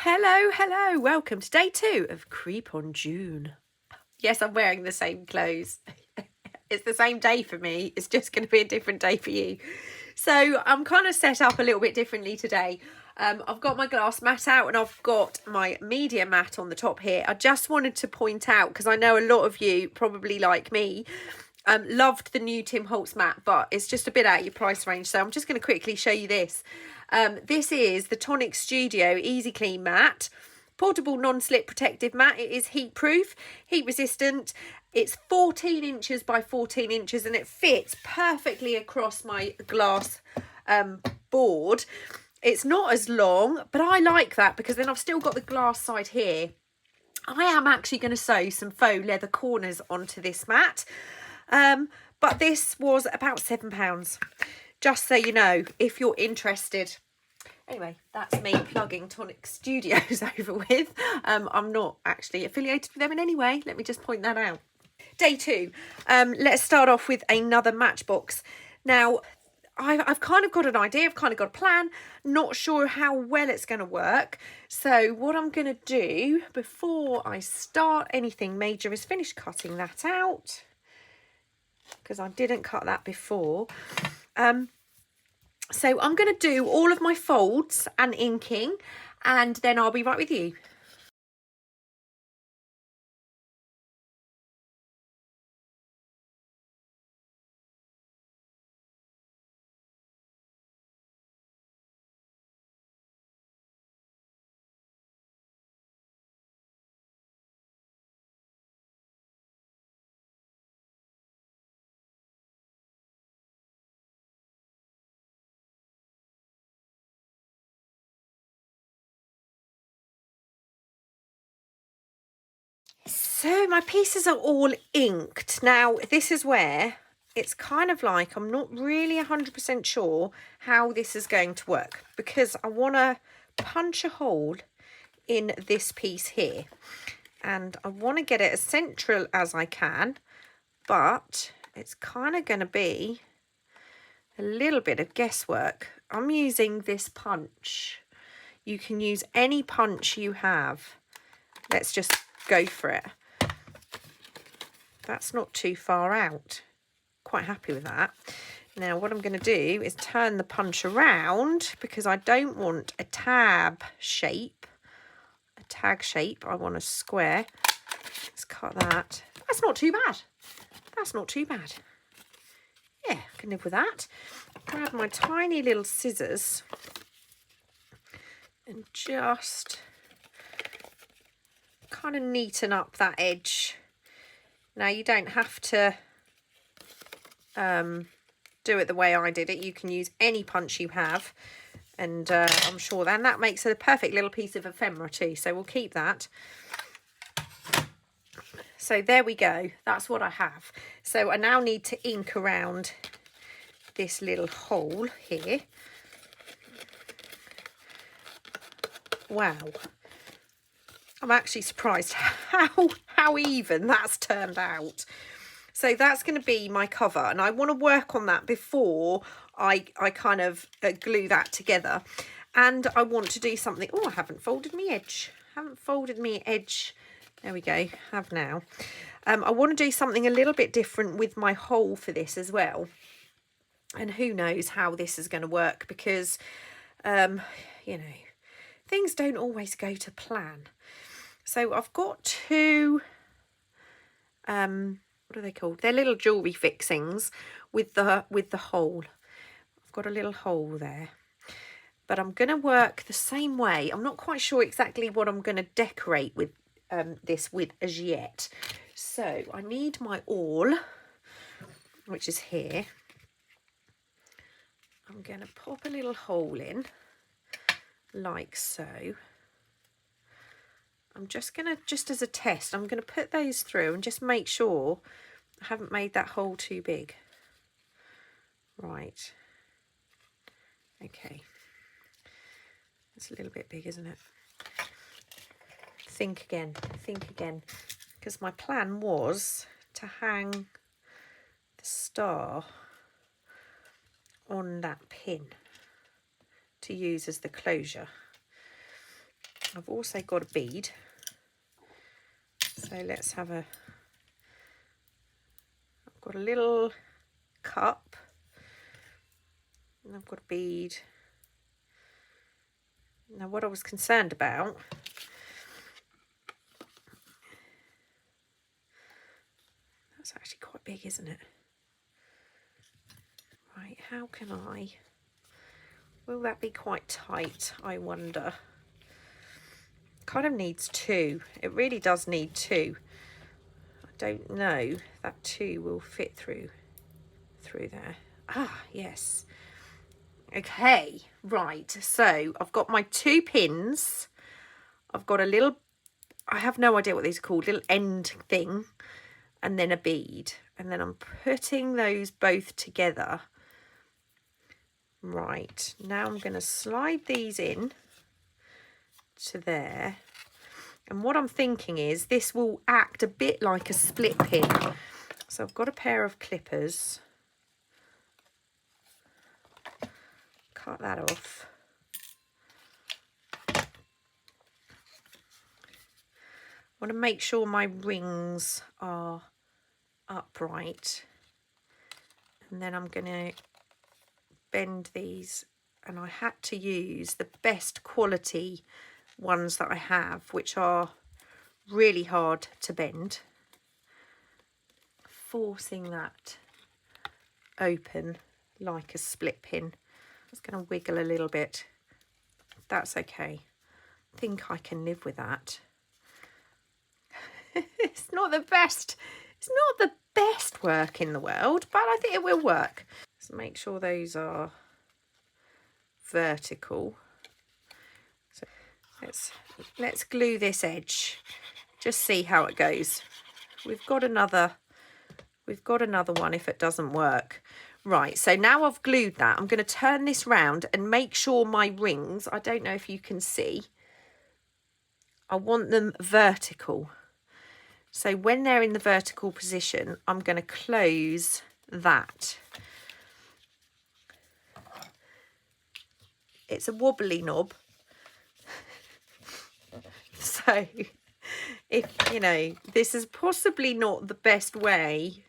Hello, welcome to day 2 of Creep on June. Yes, I'm wearing the same clothes. It's the same day for me, it's just going to be a different day for you. So I'm kind of set up a little bit differently today. I've got my glass mat out and I've got my media mat on the top here. I just wanted to point out, because I know a lot of you, probably like me, loved the new Tim Holtz mat, but it's just a bit out of your price range. So I'm just going to quickly show you this. This is the Tonic Studio Easy Clean mat. Portable non-slip protective mat. It is heat proof, heat resistant. It's 14 inches by 14 inches and it fits perfectly across my glass board. It's not as long, but I like that because then I've still got the glass side here. I am actually going to sew some faux leather corners onto this mat. But this was about £7, just so you know, if you're interested. Anyway, that's me plugging Tonic Studios over with. I'm not actually affiliated with them in any way. Let me just point that out. Day 2. Let's start off with another Matchbox. Now, I've kind of got an idea. I've kind of got a plan. Not sure how well it's going to work. So what I'm going to do before I start anything major is finish cutting that out, because I didn't cut that before. So I'm going to do all of my folds and inking, and then I'll be right with you. So my pieces are all inked. Now, this is where it's kind of like I'm not really 100% sure how this is going to work, because I want to punch a hole in this piece here and I want to get it as central as I can, but it's kind of going to be a little bit of guesswork. I'm using this punch. You can use any punch you have. Let's just go for it. That's not too far out. Quite happy with that. Now what I'm going to do is turn the punch around, because I don't want a tag shape. I want a square. Let's cut that. That's not too bad. That's not too bad. Yeah, I can live with that. Grab my tiny little scissors and just kind of neaten up that edge. Now you don't have to do it the way I did it. You can use any punch you have, and I'm sure that makes a perfect little piece of ephemera too, so we'll keep that. So there we go, that's what I have. So I now need to ink around this little hole here. Wow, I'm actually surprised how even that's turned out. So that's going to be my cover, and I want to work on that before I kind of glue that together. And I want to do something. Oh, I haven't folded me edge. There we go, have now. I want to do something a little bit different with my hole for this as well. And who knows how this is going to work, because, you know, things don't always go to plan. So I've got two, what are they called? They're little jewellery fixings with the hole. I've got a little hole there. But I'm going to work the same way. I'm not quite sure exactly what I'm going to decorate with this with as yet. So I need my awl, which is here. I'm going to pop a little hole in, like so. I'm just going to, just as a test, I'm going to put those through and just make sure I haven't made that hole too big. Right. Okay. It's a little bit big, isn't it? Think again, because my plan was to hang the star on that pin to use as the closure. I've also got a bead. So let's have a, I've got a little cup and I've got a bead. Now what I was concerned about, that's actually quite big, isn't it? Right, how can I, will that be quite tight, I wonder? Kind of needs two. It really does need two. I don't know that two will fit through there. Ah, yes. Okay, right. So I've got my 2 pins. I've got a little, I have no idea what these are called, little end thing, and then a bead. And then I'm putting those both together. Right, now I'm going to slide these in to there. And what I'm thinking is this will act a bit like a split pin. So I've got a pair of clippers. Cut that off. I want to make sure my rings are upright. And then I'm going to bend these, and I had to use the best quality ones that I have, which are really hard to bend. Forcing that open like a split pin. Just going to wiggle a little bit. That's okay. I think I can live with that. It's not the best. It's not the best work in the world, but I think it will work. So make sure those are vertical. So let's glue this edge. Just see how it goes. We've got another one if it doesn't work. Right, so now I've glued that. I'm going to turn this round and make sure my rings, I don't know if you can see, I want them vertical. So when they're in the vertical position, I'm going to close that. It's a wobbly knob. So if, you know, this is possibly not the best way.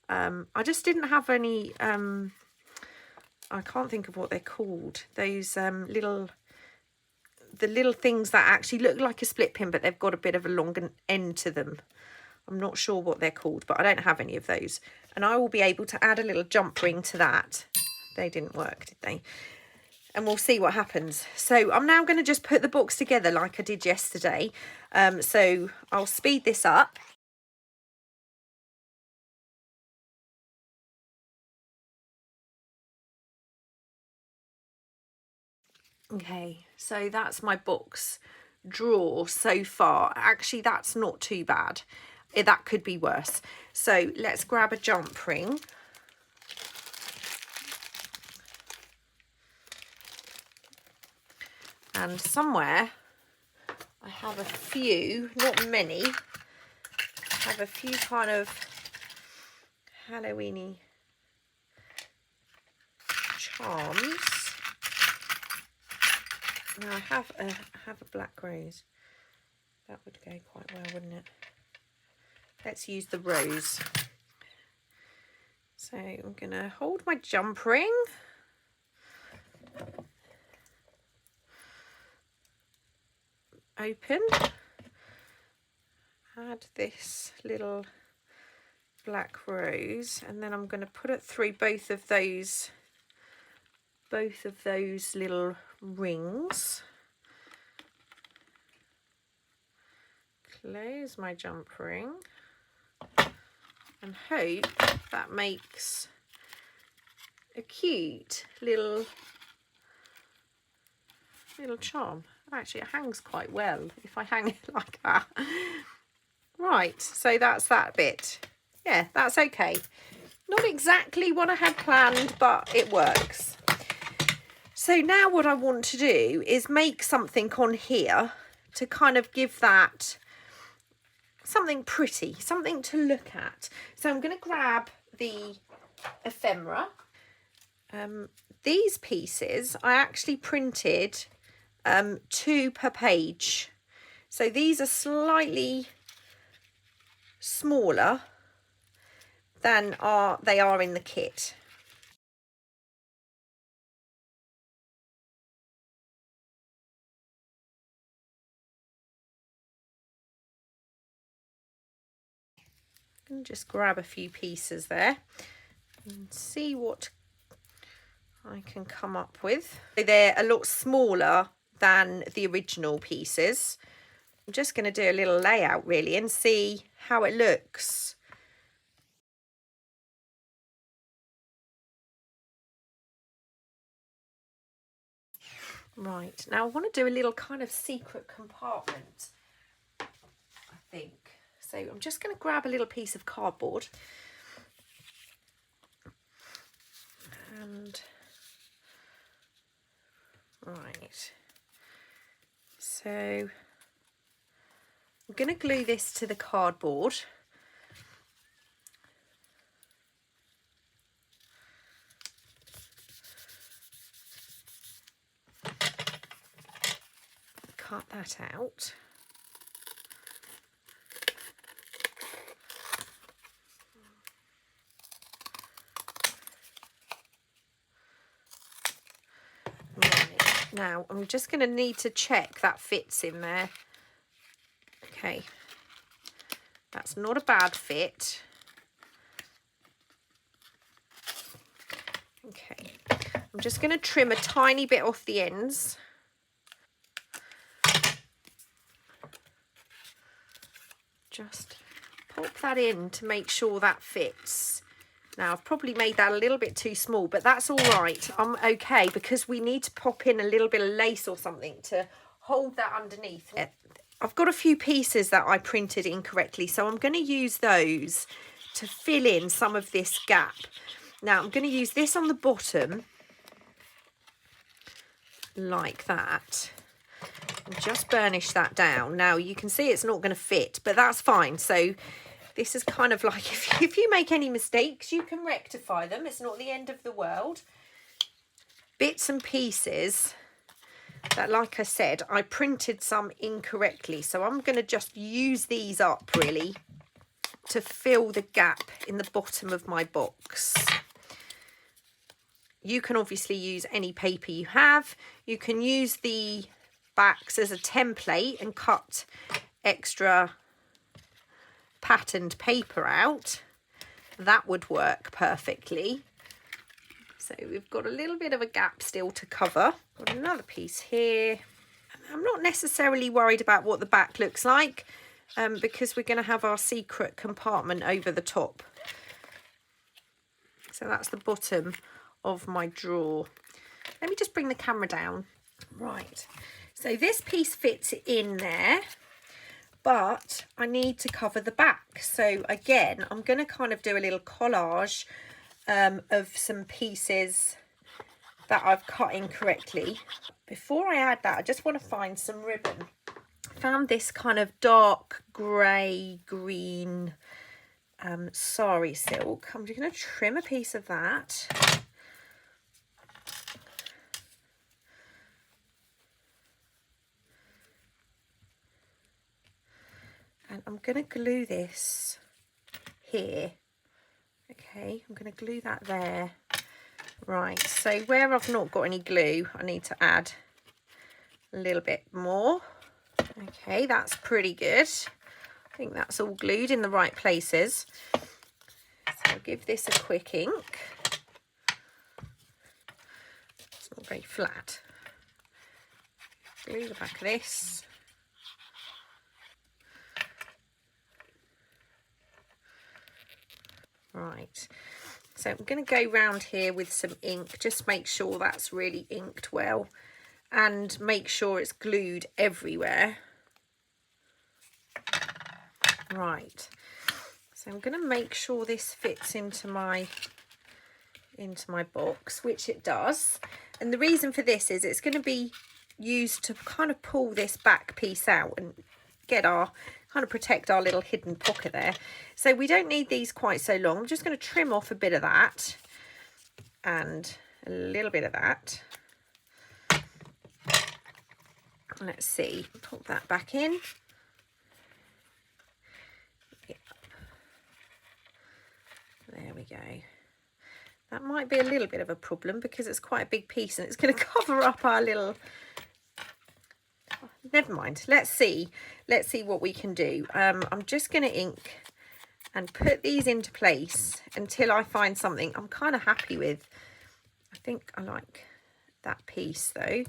I just didn't have any, I can't think of what they're called. Those the little things that actually look like a split pin, but they've got a bit of a longer end to them. I'm not sure what they're called, but I don't have any of those. And I will be able to add a little jump ring to that. They didn't work, did they? And we'll see what happens. So I'm now going to just put the box together like I did yesterday. So I'll speed this up. Okay, so that's my box drawer so far. Actually, that's not too bad. That could be worse. So let's grab a jump ring. And somewhere I have a few, not many, I have a few kind of Halloween-y charms. Now I have a black rose. That would go quite well, wouldn't it? Let's use the rose. So I'm going to hold my jump ring. Open. Add this little black rose, and then I'm going to put it through both of those little rings. Close my jump ring and hope that makes a cute little charm. Actually, it hangs quite well if I hang it like that. Right, so that's that bit. Yeah, that's okay. Not exactly what I had planned, but it works. So now what I want to do is make something on here to kind of give that something pretty, something to look at. So I'm going to grab the ephemera. These pieces I actually printed 2 per page. So these are slightly smaller than they are in the kit. And just grab a few pieces there and see what I can come up with. They're a lot smaller than the original pieces. I'm just going to do a little layout really and see how it looks. Right, now I want to do a little kind of secret compartment, I think. So I'm just going to grab a little piece of cardboard and right, so I'm going to glue this to the cardboard. Cut that out. Right, now I'm just going to need to check that fits in there. Okay, that's not a bad fit. Okay, I'm just going to trim a tiny bit off the ends. Just pop that in to make sure that fits. Now I've probably made that a little bit too small, but that's all right. I'm okay because we need to pop in a little bit of lace or something to hold that underneath. I've got a few pieces that I printed incorrectly, so I'm going to use those to fill in some of this gap. Now I'm going to use this on the bottom like that. And just burnish that down. Now you can see it's not going to fit, but that's fine. So this is kind of like if you make any mistakes, you can rectify them. It's not the end of the world. Bits and pieces that, like I said, I printed some incorrectly. So I'm going to just use these up really to fill the gap in the bottom of my box. You can obviously use any paper you have. You can use the backs as a template and cut extra patterned paper out. That would work perfectly. So we've got a little bit of a gap still to cover. Got another piece here. I'm not necessarily worried about what the back looks like because we're going to have our secret compartment over the top. So that's the bottom of my drawer. Let me just bring the camera down. Right, so this piece fits in there, but I need to cover the back. So again, I'm going to kind of do a little collage of some pieces that I've cut incorrectly. Before I add that, I just want to find some ribbon. I found this kind of dark grey green sari silk. I'm just going to trim a piece of that. And I'm going to glue this here. Okay, I'm going to glue that there. Right, so where I've not got any glue, I need to add a little bit more. Okay, that's pretty good. I think that's all glued in the right places. So I'll give this a quick ink. It's not very flat. Glue the back of this. Right, so I'm going to go round here with some ink, just make sure that's really inked well and make sure it's glued everywhere. Right, so I'm going to make sure this fits into my box, which it does. And the reason for this is it's going to be used to kind of pull this back piece out and get our kind of protect our little hidden pocket there. So we don't need these quite so long. I'm just going to trim off a bit of that and a little bit of that. Let's see, pop that back in. Yep. There we go. That might be a little bit of a problem because it's quite a big piece and it's going to cover up our little... Never mind. Let's see what we can do. I'm just going to ink and put these into place until I find something I'm kind of happy with. I think I like that piece though.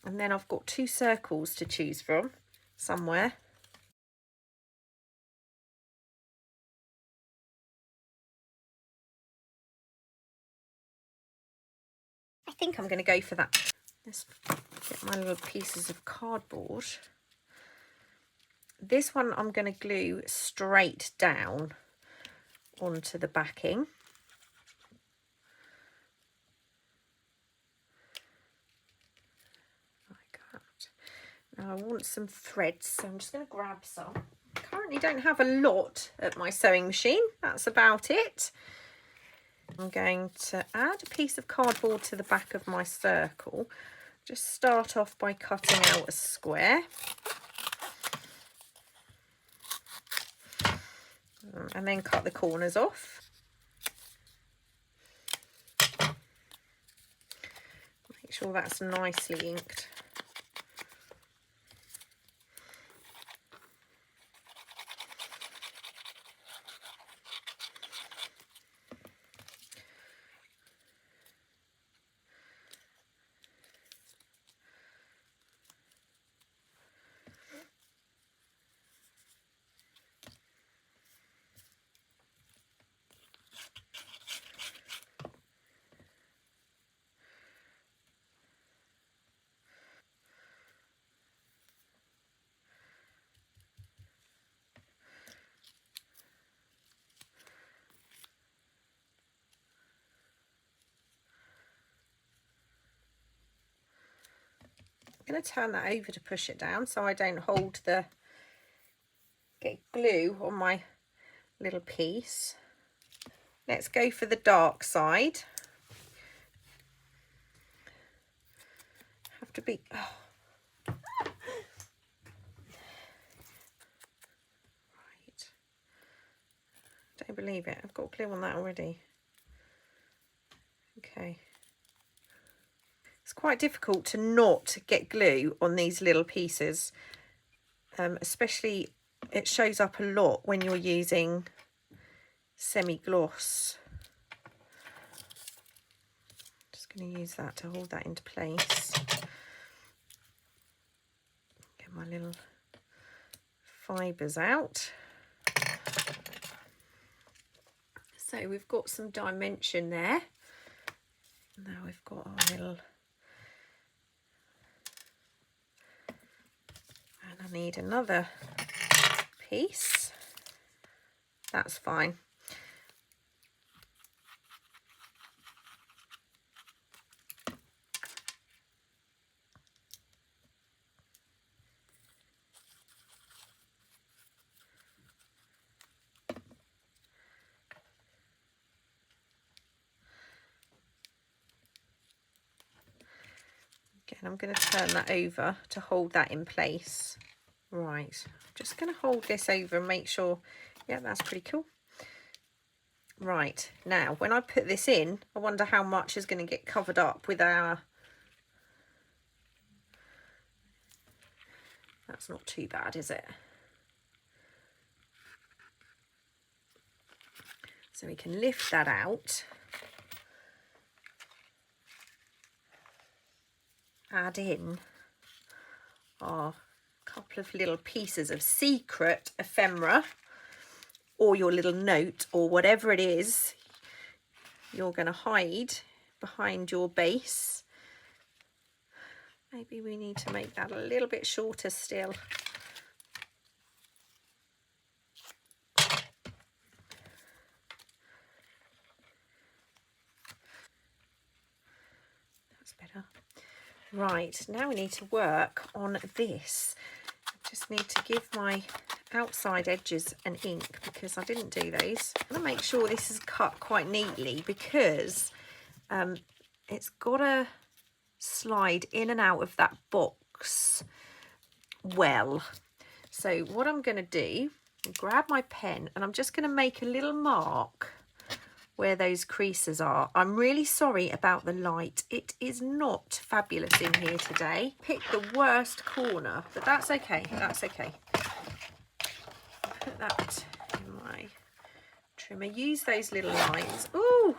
And then I've got 2 circles to choose from somewhere. I think I'm going to go for that. Let's get my little pieces of cardboard. This one I'm going to glue straight down onto the backing. Like that. Now I want some threads, so I'm just going to grab some. Currently don't have a lot at my sewing machine. That's about it. I'm going to add a piece of cardboard to the back of my circle. Just start off by cutting out a square. And then cut the corners off. Make sure that's nicely inked. I'm going to turn that over to push it down so I don't hold the get glue on my little piece. Let's go for the dark side. Have to be right. Don't believe it. I've got glue on that already. Okay. It's quite difficult to not get glue on these little pieces, especially it shows up a lot when you're using semi-gloss. Just going to use that to hold that into place. Get my little fibres out. So we've got some dimension there. Now we've got our little... I need another piece. That's fine. Again, I'm going to turn that over to hold that in place. Right, I'm just going to hold this over and make sure, yeah, that's pretty cool. Right, now when I put this in, I wonder how much is going to get covered up with our... That's not too bad, is it? So we can lift that out. Add in our couple of little pieces of secret ephemera, or your little note, or whatever it is you're going to hide behind your base. Maybe we need to make that a little bit shorter still. That's better. Right, now we need to work on this. I just need to give my outside edges an ink because I didn't do those. I'm going to make sure this is cut quite neatly because it's got to slide in and out of that box. well. So what I'm going to do, grab my pen and I'm just going to make a little mark where those creases are. I'm really sorry about the light. It is not fabulous in here today. Picked the worst corner, but that's okay. That's okay. Put that in my trimmer. Use those little lines. Ooh!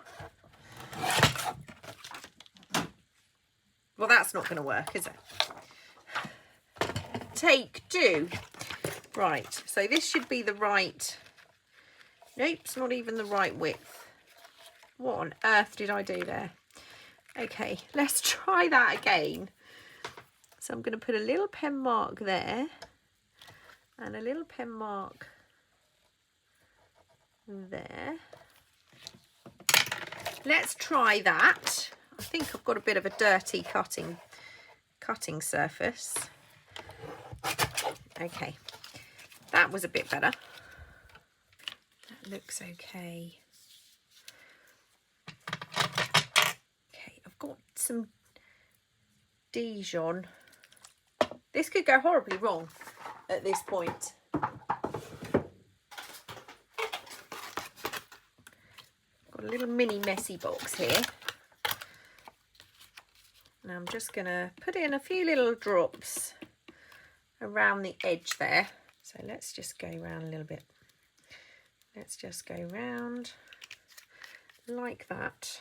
Well, that's not going to work, is it? Take two. Right, so this should be the right... Nope, it's not even the right width. What on earth did I do there? Okay, let's try that again. So I'm going to put a little pen mark there and a little pen mark there. Let's try that. I think I've got a bit of a dirty cutting surface. Okay, that was a bit better. That looks okay. Got some Dijon. This could go horribly wrong at this point. Got a little mini messy box here. Now I'm just going to put in a few little drops around the edge there. So let's just go around a little bit. Let's just go round like that.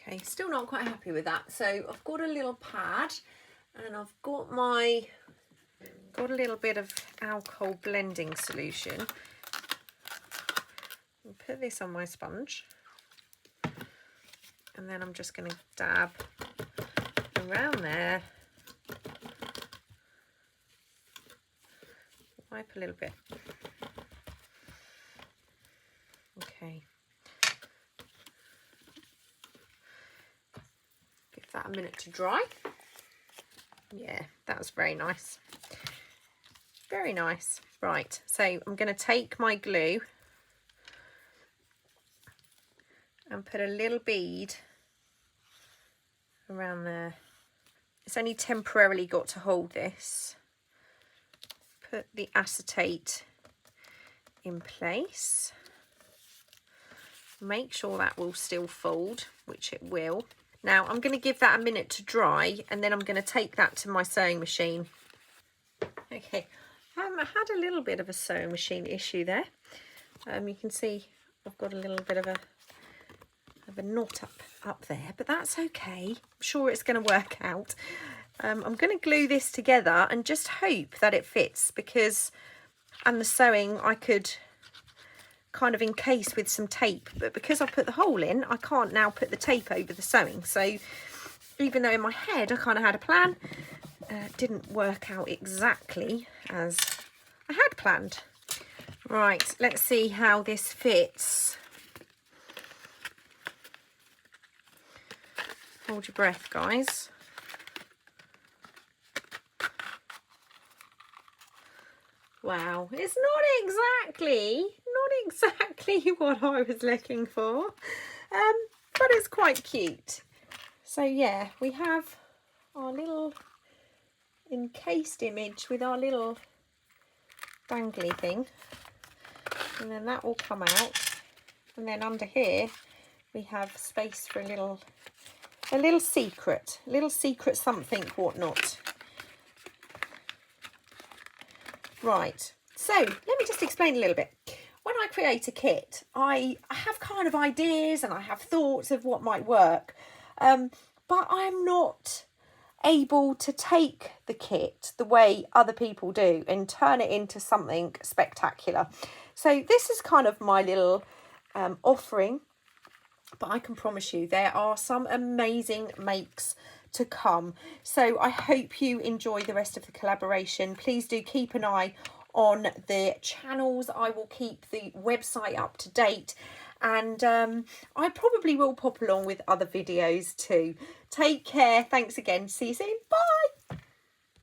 Okay, still not quite happy with that. So I've got a little pad and I've got a little bit of alcohol blending solution. I'll put this on my sponge. And then I'm just going to dab around there. Wipe a little bit. Okay. That a minute to dry. Yeah, that was very nice. Very nice. Right, so I'm going to take my glue and put a little bead around there. It's only temporarily got to hold this. Put the acetate in place. Make sure that will still fold, which it will. Now I'm going to give that a minute to dry and then I'm going to take that to my sewing machine. Okay, I had a little bit of a sewing machine issue there. You can see I've got a little bit of a knot up there, but that's okay. I'm sure it's going to work out. I'm going to glue this together and just hope that it fits, because and the sewing I could kind of encase with some tape, but because I put the hole in, I can't now put the tape over the sewing. So even though in my head I kind of had a plan, it didn't work out exactly as I had planned. Right, let's see how this fits. Hold your breath, guys. Wow, it's not exactly what I was looking for, but it's quite cute. So yeah, we have our little encased image with our little dangly thing, and then that will come out, and then under here we have space for a little secret something whatnot. Right, so let me just explain a little bit. When I create a kit, I have kind of ideas and I have thoughts of what might work, but I'm not able to take the kit the way other people do and turn it into something spectacular. So this is kind of my little offering, but I can promise you there are some amazing makes to come. So I hope you enjoy the rest of the collaboration. Please do keep an eye on the channels. I will keep the website up to date, and I probably will pop along with other videos too. Take care. Thanks again. See you soon. Bye.